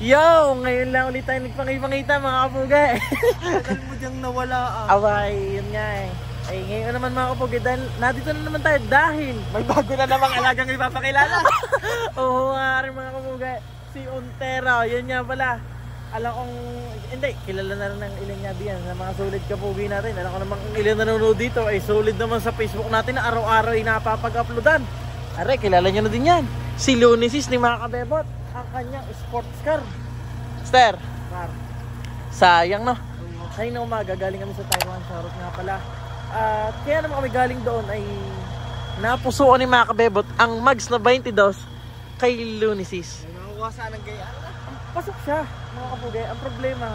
Yo! Ngayon lang ulit tayo nagpangipangita mga kapugay. Tagal mo diyang nawala Away, yun nga eh. Ay, ngayon naman mga kapugay, dahil nandito na naman tayo dahil may bago na namang alagang ipapakilala. Oo nga rin mga kapugay. Si Untero, yun nga pala. Alam kong, hindi, kilala na rin ng ilang nga diyan na mga solid kapugay natin. Alam ko namang ilang nanonood dito ay solid naman sa Facebook natin na araw-araw ay napapag-uploadan. Are, kilala nyo na din yan. Si Lunisis ni mga kabebot. Ang kanyang sports car. Ster. Car. Sayang no. Ay na umaga, galing kami sa Taiwan. Charot nga pala. At kaya naman kami galing doon ay napusuan ni mga kabebot ang mags na 22 kay Lunisis. May mga kuwasa ng gaya. Pasok siya mga kapugay. Ang problema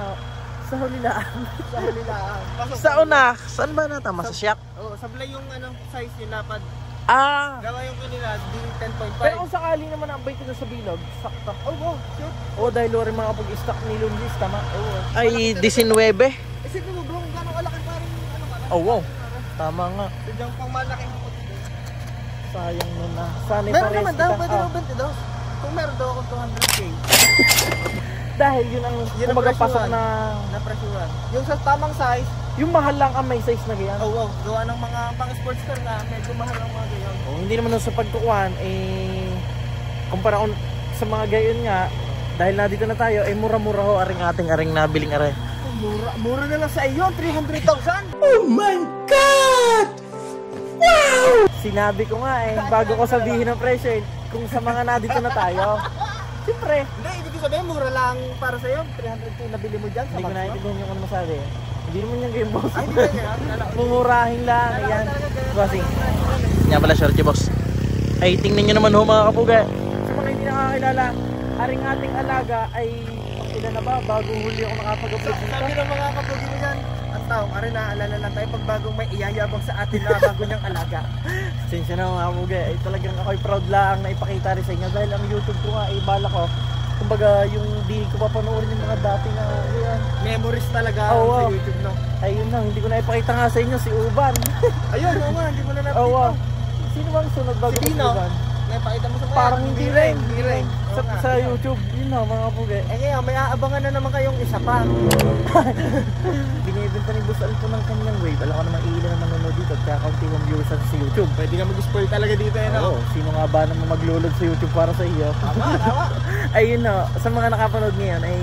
sa hulilaan. Sa hulilaan. Sa una, saan ba natama? Sa shock? Oo, sablay yung size yung lapad. Gawa yung kanila, din 10.5. Pero kung sakali naman ang 22 sa bilog, sakto. Oh, sure. Oo, dahil wala rin mga kapag-stock ni Lunisis, tama? Oo. Ay, 19. Isip mo bro, kung gano'ng kalaki parang Oh, wow. Tama nga. Sadyang pang malaki mo. Sayang nun na. Sana Meron pares naman daw, kita. pwede daw 22. Kung meron daw ako 200k. Dahil yun ang kumbaga pasok na presyuhan. Yung sa tamang size, yung mahal lang ang may size na ganyan. wow, gawa ng mga pang sports car na medyo mahal ang mga ganyan. Oh, hindi naman nun sa pagkukuhan, kumpara sa mga gayon nga, dahil na dito na tayo, mura-mura ho aring nabiling are. Mura na lang sa iyo, 300,000! Oh my God! Wow! Sinabi ko nga bago ko sabihin ang presyo kung sa mga na dito na tayo. Siyempre. Hindi, ibig ko sabihin, mura lang para sa iyo, 300k nabili mo dyan. Hindi ko naiintindihan yung ano masabi. Hindi naman yung game boss. Ay, hindi ba yan? Mumurahin lang, ayan. Bossing. Yan pala, shorty boss. Ay, tingnan nyo naman ho mga kapugay. Sa mga hindi nakakilala, aring ating alaga ay ilan na ba? Bagong huli ako nakapag-upload dito. Sabi ng mga kapugay mo dyan, ang taong ari naalala lang tayo pag bagong may iyayabang sa atin na bago niyang alaga. Sensya na mga kapugay. Ay talagang ako'y proud lang na ipakita rin sa inyo. Dahil ang YouTube ko nga, bala ko. Kumbaga yung di ko pa panoorin yung mga dati na yan. Memories talaga sa YouTube, no? Ayun na, hindi ko na ipakita nga sa inyo si Uban. Ayun, oo nga, hindi mo na napita. Sino bang sunod bago Si Dino. Uban? Napakita mo sa mga. Parang hindi rin. Sa Oo, YouTube, yun na mga kapugay. ngayon, may aabangan na naman kayong isa pa. Binibenta ni Boss Alpo ng kanyang wave. Alam ko naman ilan naman nanonood dito at kaya kaunti kong viewers sa YouTube. Pwede ka mag-spoil talaga dito, no? Sino nga ba naman maglulod sa YouTube para sa iyo? Tama. Ayun na, sa mga nakapanood ngayon ay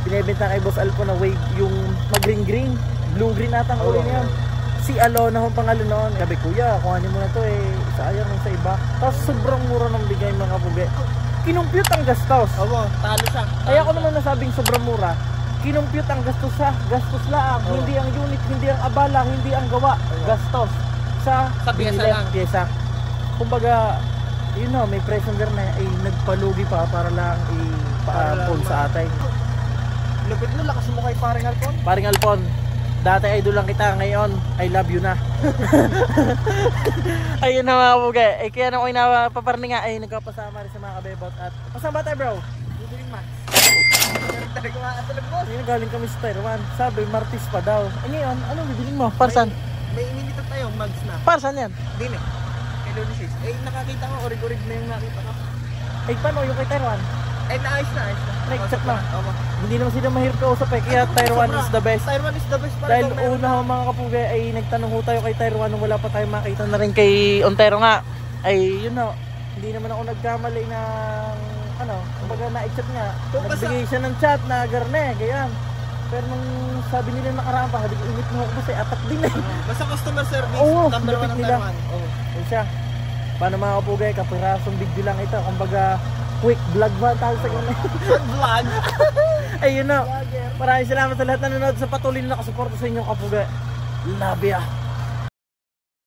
binibenta kay Boss Alpo na wave yung mag-green-green. Blue-green ata ang uli niya. Si Alona hong pangalan noon. Sabi, kuya, kuhanin mo na to sayang sa iba. Tapos sobrang mura ng bigay mga kapugay. Kinumpute ang gastos. Oo, talo siya. Kaya ako naman nasabing sobrang mura. Kinumpute ang gastos gastos lang. Hindi ang unit, hindi ang abala, hindi ang gawa. Gastos. Sa pyesa lang. Pyesa. Kumbaga, yun know, may pressenger na nagpalugi pa para lang ipaapon sa atay. Lupit mo, lakas mo kay Paring Alpon. Paring Alpon, dati idol lang kita, ngayon I love you na. Ayun na mga kapugay. Kaya nung napaparni nga nagkapasama rin sa mga kabebot. At pasama tayo bro? Bubuling Max. Talaga mga atalog boss. Ngayon galing kami sa Taiwan. Sabi Martis pa daw. Ngayon, anong bibiling mo? Para saan? May ininita tayo, mags na. Para saan yan? Din kay Lunisis. Nakakita ko, orig-orig na yung nakita ko. Paano yung kay Taiwan? Naayos na. Nag-chat na. Hindi naman sila mahirap kausap kaya Taiwan is the best. Taiwan is the best para dahil una ho mga kapugay ay nagtanong ho tayo kay Taiwan nung wala pa tayo makita na rin kay Untero nga. Ay yun ho, hindi naman ako nagkamali ng kumbaga na-chat nga. Nagbigay siya ng chat na garne, ganyan. Pero nung sabi nila nakaraan pa, sabi ko init mo ako kasi atak din Basta customer service, number 1 ng Taiwan. Ayun siya. Paano mga kapugay, kapirasong video lang ito. Kumbaga quick vlog ba tawag sa ganun? Vlog? Ayun na. Maraming salamat sa lahat na nanonood sa patuloy na nakasuporta sa inyong kapugay. Love ya.